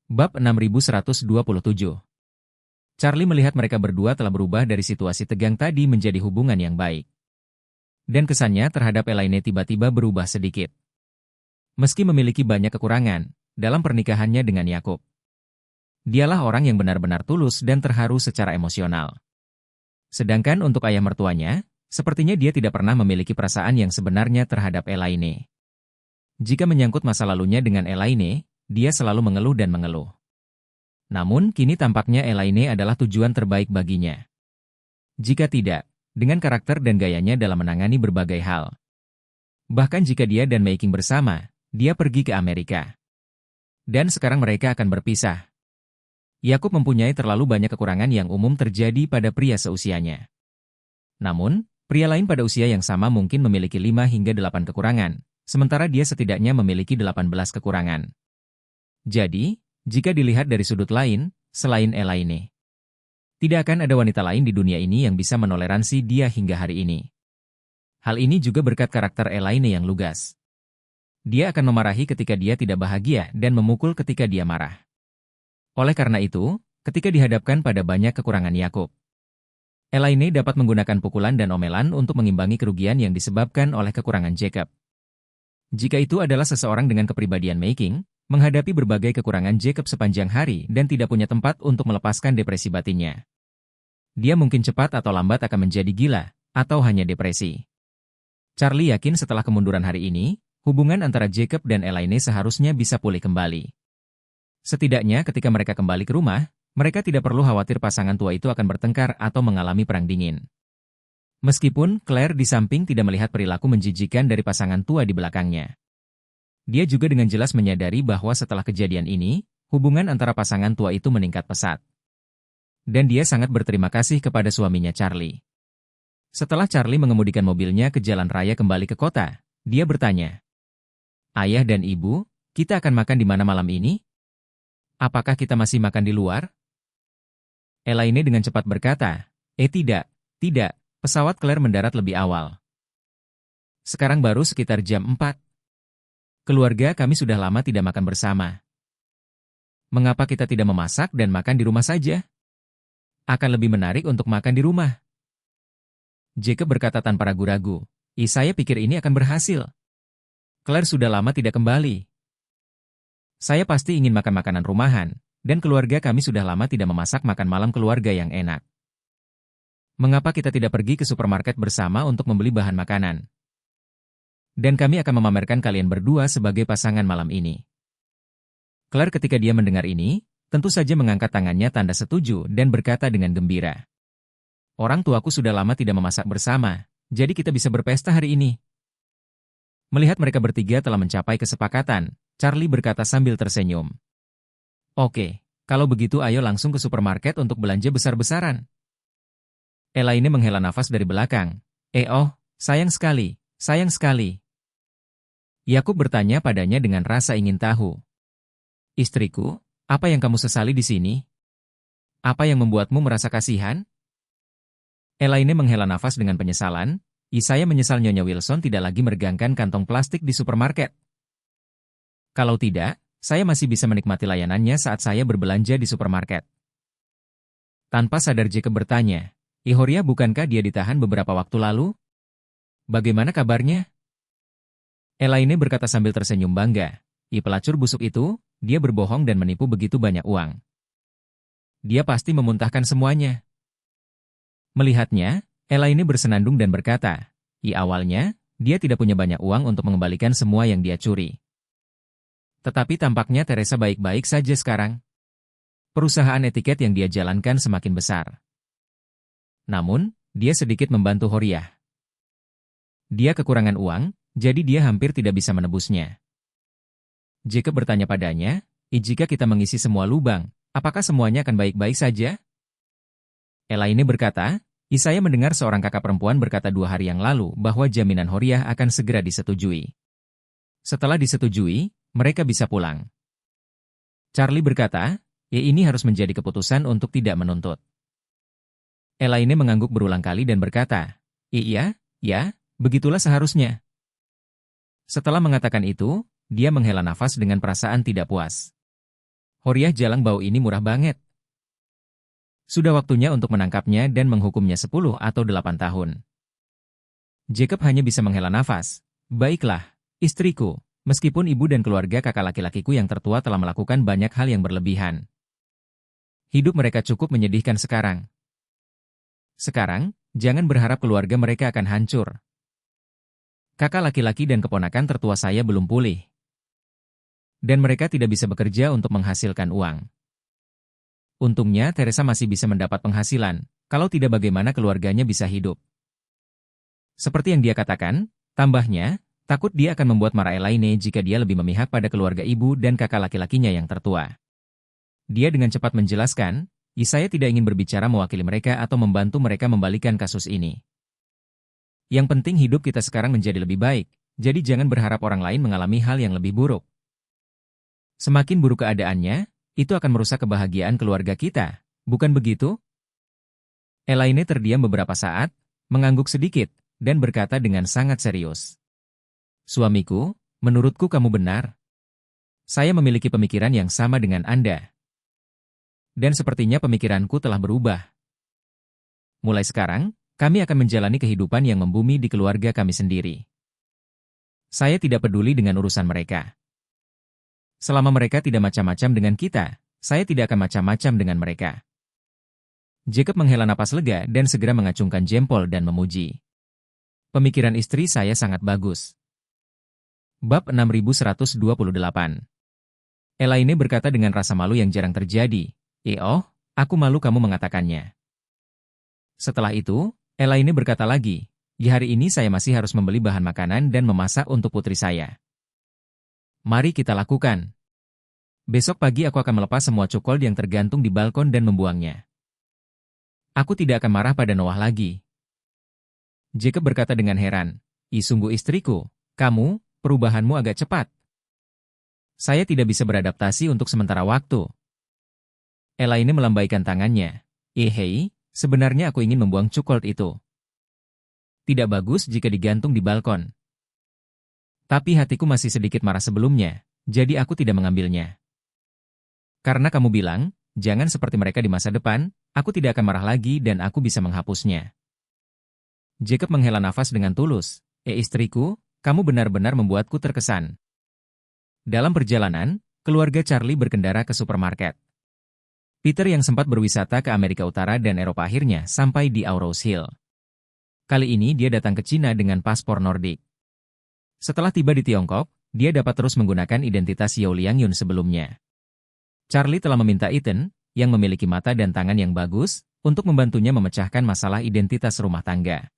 Bab 6127. Charlie melihat mereka berdua telah berubah dari situasi tegang tadi menjadi hubungan yang baik. Dan kesannya terhadap Elaine tiba-tiba berubah sedikit. Meski memiliki banyak kekurangan dalam pernikahannya dengan Yakub, dialah orang yang benar-benar tulus dan terharu secara emosional. Sedangkan untuk ayah mertuanya, sepertinya dia tidak pernah memiliki perasaan yang sebenarnya terhadap Elaine. Jika menyangkut masa lalunya dengan Elaine, dia selalu mengeluh dan mengeluh. Namun, kini tampaknya Elaine adalah tujuan terbaik baginya. Jika tidak, dengan karakter dan gayanya dalam menangani berbagai hal. Bahkan jika dia dan Making bersama, dia pergi ke Amerika. Dan sekarang mereka akan berpisah. Yakub mempunyai terlalu banyak kekurangan yang umum terjadi pada pria seusianya. Namun, pria lain pada usia yang sama mungkin memiliki 5 hingga 8 kekurangan, sementara dia setidaknya memiliki 18 kekurangan. Jadi, jika dilihat dari sudut lain, selain Elaine, tidak akan ada wanita lain di dunia ini yang bisa menoleransi dia hingga hari ini. Hal ini juga berkat karakter Elaine yang lugas. Dia akan memarahi ketika dia tidak bahagia dan memukul ketika dia marah. Oleh karena itu, ketika dihadapkan pada banyak kekurangan Yakub, Elaine dapat menggunakan pukulan dan omelan untuk mengimbangi kerugian yang disebabkan oleh kekurangan Jacob. Jika itu adalah seseorang dengan kepribadian Making, menghadapi berbagai kekurangan Jacob sepanjang hari dan tidak punya tempat untuk melepaskan depresi batinnya. Dia mungkin cepat atau lambat akan menjadi gila, atau hanya depresi. Charlie yakin setelah kemunduran hari ini, hubungan antara Jacob dan Elaine seharusnya bisa pulih kembali. Setidaknya ketika mereka kembali ke rumah, mereka tidak perlu khawatir pasangan tua itu akan bertengkar atau mengalami perang dingin. Meskipun Claire di samping tidak melihat perilaku menjijikan dari pasangan tua di belakangnya. Dia juga dengan jelas menyadari bahwa setelah kejadian ini, hubungan antara pasangan tua itu meningkat pesat. Dan dia sangat berterima kasih kepada suaminya Charlie. Setelah Charlie mengemudikan mobilnya ke jalan raya kembali ke kota, dia bertanya, "Ayah dan Ibu, kita akan makan di mana malam ini? Apakah kita masih makan di luar?" Elaine dengan cepat berkata, tidak, pesawat Claire mendarat lebih awal. Sekarang baru sekitar jam 4. Keluarga kami sudah lama tidak makan bersama. Mengapa kita tidak memasak dan makan di rumah saja? Akan lebih menarik untuk makan di rumah. Jacob berkata tanpa ragu-ragu, saya pikir ini akan berhasil. Claire sudah lama tidak kembali. Saya pasti ingin makan makanan rumahan, dan keluarga kami sudah lama tidak memasak makan malam keluarga yang enak. Mengapa kita tidak pergi ke supermarket bersama untuk membeli bahan makanan? Dan kami akan memamerkan kalian berdua sebagai pasangan malam ini. Claire ketika dia mendengar ini, tentu saja mengangkat tangannya tanda setuju dan berkata dengan gembira. Orang tuaku sudah lama tidak memasak bersama, jadi kita bisa berpesta hari ini. Melihat mereka bertiga telah mencapai kesepakatan, Charlie berkata sambil tersenyum. Oke, kalau begitu ayo langsung ke supermarket untuk belanja besar-besaran. Elaine menghela nafas dari belakang. Sayang sekali, sayang sekali. Yakub bertanya padanya dengan rasa ingin tahu. Istriku, apa yang kamu sesali di sini? Apa yang membuatmu merasa kasihan? Elaine menghela nafas dengan penyesalan. Saya menyesal Nyonya Wilson tidak lagi meregangkan kantong plastik di supermarket. Kalau tidak, saya masih bisa menikmati layanannya saat saya berbelanja di supermarket. Tanpa sadar Jacob bertanya, Ihoria bukankah dia ditahan beberapa waktu lalu? Bagaimana kabarnya? Elaine berkata sambil tersenyum bangga. Pelacur busuk itu, dia berbohong dan menipu begitu banyak uang. Dia pasti memuntahkan semuanya. Melihatnya, Elaine bersenandung dan berkata, awalnya, dia tidak punya banyak uang untuk mengembalikan semua yang dia curi. Tetapi tampaknya Teresa baik-baik saja sekarang. Perusahaan etiket yang dia jalankan semakin besar. Namun, dia sedikit membantu Horiah. Dia kekurangan uang, jadi dia hampir tidak bisa menebusnya. Jacob bertanya padanya, jika kita mengisi semua lubang, apakah semuanya akan baik-baik saja? Elaine berkata, saya mendengar seorang kakak perempuan berkata 2 hari yang lalu bahwa jaminan Horiah akan segera disetujui. Setelah disetujui, mereka bisa pulang. Charlie berkata, ini harus menjadi keputusan untuk tidak menuntut. Elaine mengangguk berulang kali dan berkata, iya, begitulah seharusnya. Setelah mengatakan itu, dia menghela nafas dengan perasaan tidak puas. Horiah Jalang Bau ini murah banget. Sudah waktunya untuk menangkapnya dan menghukumnya 10 atau 8 tahun. Jacob hanya bisa menghela nafas. Baiklah, istriku, meskipun ibu dan keluarga kakak laki-lakiku yang tertua telah melakukan banyak hal yang berlebihan. Hidup mereka cukup menyedihkan sekarang. Sekarang, jangan berharap keluarga mereka akan hancur. Kakak laki-laki dan keponakan tertua saya belum pulih. Dan mereka tidak bisa bekerja untuk menghasilkan uang. Untungnya Teresa masih bisa mendapat penghasilan, kalau tidak bagaimana keluarganya bisa hidup. Seperti yang dia katakan, tambahnya, takut dia akan membuat marah Elaine jika dia lebih memihak pada keluarga ibu dan kakak laki-lakinya yang tertua. Dia dengan cepat menjelaskan, saya tidak ingin berbicara mewakili mereka atau membantu mereka membalikan kasus ini. Yang penting hidup kita sekarang menjadi lebih baik, jadi jangan berharap orang lain mengalami hal yang lebih buruk. Semakin buruk keadaannya, itu akan merusak kebahagiaan keluarga kita, bukan begitu? Elaine terdiam beberapa saat, mengangguk sedikit, dan berkata dengan sangat serius. Suamiku, menurutku kamu benar. Saya memiliki pemikiran yang sama dengan Anda. Dan sepertinya pemikiranku telah berubah. Mulai sekarang, kami akan menjalani kehidupan yang membumi di keluarga kami sendiri. Saya tidak peduli dengan urusan mereka. Selama mereka tidak macam-macam dengan kita, saya tidak akan macam-macam dengan mereka. Jacob menghela napas lega dan segera mengacungkan jempol dan memuji. Pemikiran istri saya sangat bagus. Bab 6128. Elaine berkata dengan rasa malu yang jarang terjadi. Aku malu kamu mengatakannya. Setelah itu, Elaine berkata lagi, hari ini saya masih harus membeli bahan makanan dan memasak untuk putri saya. Mari kita lakukan. Besok pagi aku akan melepas semua cukol yang tergantung di balkon dan membuangnya. Aku tidak akan marah pada Noah lagi. Jacob berkata dengan heran, sungguh istriku, kamu, perubahanmu agak cepat. Saya tidak bisa beradaptasi untuk sementara waktu. Elaine melambaikan tangannya. Hei, sebenarnya aku ingin membuang cukol itu. Tidak bagus jika digantung di balkon. Tapi hatiku masih sedikit marah sebelumnya, jadi aku tidak mengambilnya. Karena kamu bilang, jangan seperti mereka di masa depan, aku tidak akan marah lagi dan aku bisa menghapusnya. Jacob menghela nafas dengan tulus. Istriku, kamu benar-benar membuatku terkesan. Dalam perjalanan, keluarga Charlie berkendara ke supermarket. Peter yang sempat berwisata ke Amerika Utara dan Eropa akhirnya sampai di Aurous Hill. Kali ini dia datang ke Cina dengan paspor Nordik. Setelah tiba di Tiongkok, dia dapat terus menggunakan identitas Yao Liangyun sebelumnya. Charlie telah meminta Ethan, yang memiliki mata dan tangan yang bagus, untuk membantunya memecahkan masalah identitas rumah tangga.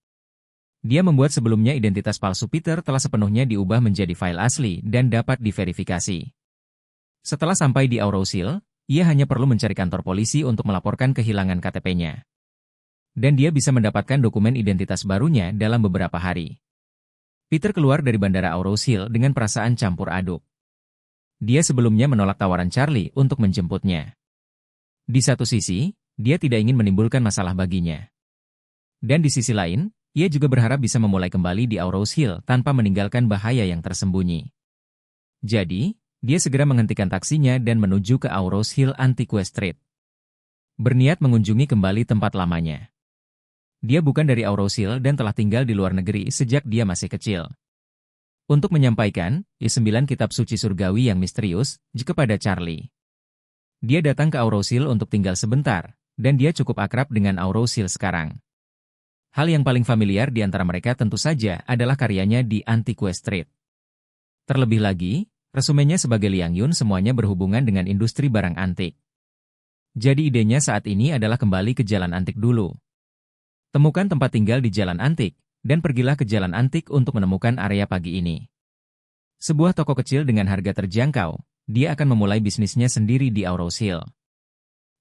Dia membuat sebelumnya identitas palsu Peter telah sepenuhnya diubah menjadi file asli dan dapat diverifikasi. Setelah sampai di Aurous Hill, ia hanya perlu mencari kantor polisi untuk melaporkan kehilangan KTP-nya. Dan dia bisa mendapatkan dokumen identitas barunya dalam beberapa hari. Peter keluar dari bandara Aurous Hill dengan perasaan campur aduk. Dia sebelumnya menolak tawaran Charlie untuk menjemputnya. Di satu sisi, dia tidak ingin menimbulkan masalah baginya. Dan di sisi lain, ia juga berharap bisa memulai kembali di Aurous Hill tanpa meninggalkan bahaya yang tersembunyi. Jadi, dia segera menghentikan taksinya dan menuju ke Aurous Hill Antique Street. Berniat mengunjungi kembali tempat lamanya. Dia bukan dari Aurous Hill dan telah tinggal di luar negeri sejak dia masih kecil. Untuk menyampaikan 9 kitab suci surgawi yang misterius kepada Charlie. Dia datang ke Aurous Hill untuk tinggal sebentar, dan dia cukup akrab dengan Aurous Hill sekarang. Hal yang paling familiar di antara mereka tentu saja adalah karyanya di Antique Street. Terlebih lagi, resumenya sebagai Liangyun semuanya berhubungan dengan industri barang antik. Jadi idenya saat ini adalah kembali ke jalan antik dulu. Temukan tempat tinggal di jalan antik, dan pergilah ke jalan antik untuk menemukan area pagi ini. Sebuah toko kecil dengan harga terjangkau, dia akan memulai bisnisnya sendiri di Aurous Hill.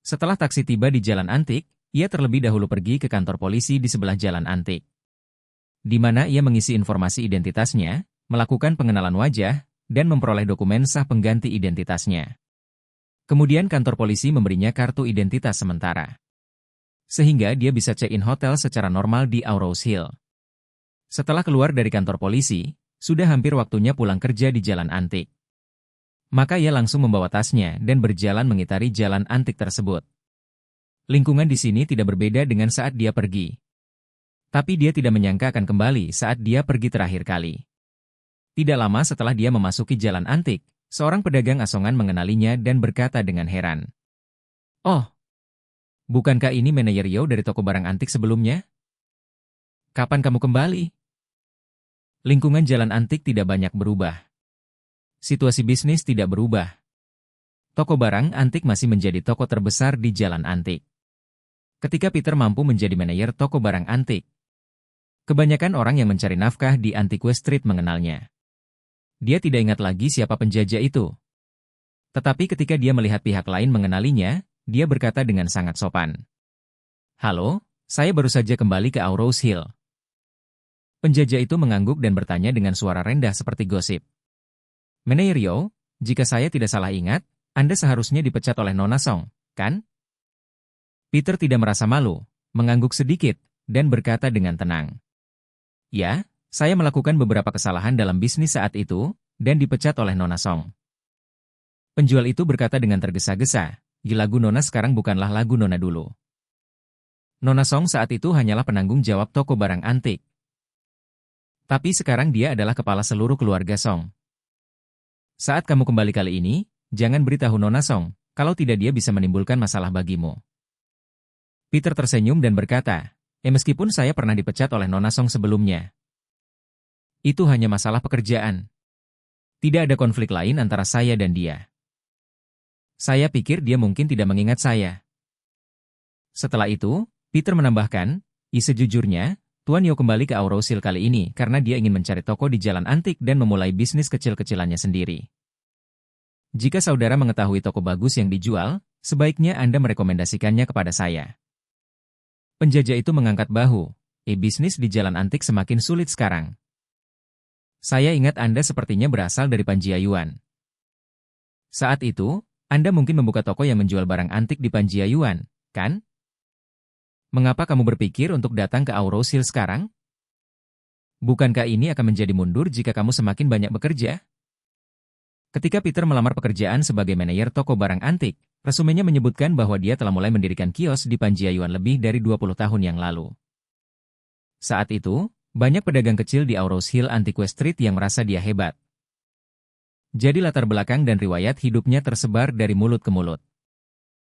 Setelah taksi tiba di jalan antik, ia terlebih dahulu pergi ke kantor polisi di sebelah jalan antik. Di mana ia mengisi informasi identitasnya, melakukan pengenalan wajah, dan memperoleh dokumen sah pengganti identitasnya. Kemudian kantor polisi memberinya kartu identitas sementara. Sehingga dia bisa check-in hotel secara normal di Aurous Hill. Setelah keluar dari kantor polisi, sudah hampir waktunya pulang kerja di jalan antik. Maka ia langsung membawa tasnya dan berjalan mengitari jalan antik tersebut. Lingkungan di sini tidak berbeda dengan saat dia pergi. Tapi dia tidak menyangka akan kembali saat dia pergi terakhir kali. Tidak lama setelah dia memasuki jalan antik, seorang pedagang asongan mengenalinya dan berkata dengan heran. "Oh, bukankah ini manajer Yo dari toko barang antik sebelumnya? Kapan kamu kembali?" Lingkungan jalan antik tidak banyak berubah. Situasi bisnis tidak berubah. Toko barang antik masih menjadi toko terbesar di jalan antik. Ketika Peter mampu menjadi manajer toko barang antik, kebanyakan orang yang mencari nafkah di Antiques Street mengenalnya. Dia tidak ingat lagi siapa penjajah itu. Tetapi ketika dia melihat pihak lain mengenalinya, dia berkata dengan sangat sopan. "Halo, saya baru saja kembali ke Aurous Hill." Penjajah itu mengangguk dan bertanya dengan suara rendah seperti gosip. "Manajer Yo, jika saya tidak salah ingat, Anda seharusnya dipecat oleh Nona Song, kan?" Peter tidak merasa malu, mengangguk sedikit, dan berkata dengan tenang. "Ya, saya melakukan beberapa kesalahan dalam bisnis saat itu, dan dipecat oleh Nona Song." Penjual itu berkata dengan tergesa-gesa, "Lagu Nona sekarang bukanlah lagu Nona dulu." Nona Song saat itu hanyalah penanggung jawab toko barang antik. Tapi sekarang dia adalah kepala seluruh keluarga Song. Saat kamu kembali kali ini, jangan beritahu Nona Song, kalau tidak dia bisa menimbulkan masalah bagimu." Peter tersenyum dan berkata, meskipun saya pernah dipecat oleh Nona Song sebelumnya. Itu hanya masalah pekerjaan. Tidak ada konflik lain antara saya dan dia. Saya pikir dia mungkin tidak mengingat saya." Setelah itu, Peter menambahkan, sejujurnya, Tuan Yo kembali ke Aurous Hill kali ini karena dia ingin mencari toko di jalan antik dan memulai bisnis kecil-kecilannya sendiri. Jika saudara mengetahui toko bagus yang dijual, sebaiknya Anda merekomendasikannya kepada saya." Penjajah itu mengangkat bahu. Bisnis di jalan antik semakin sulit sekarang. Saya ingat Anda sepertinya berasal dari Panjiayuan. Saat itu, Anda mungkin membuka toko yang menjual barang antik di Panjiayuan, kan? Mengapa kamu berpikir untuk datang ke Aurous Hill sekarang? Bukankah ini akan menjadi mundur jika kamu semakin banyak bekerja? Ketika Peter melamar pekerjaan sebagai manajer toko barang antik, resumenya menyebutkan bahwa dia telah mulai mendirikan kios di Panjiayuan lebih dari 20 tahun yang lalu. Saat itu, banyak pedagang kecil di Aurous Hill Antiques Street yang merasa dia hebat. Jadi latar belakang dan riwayat hidupnya tersebar dari mulut ke mulut.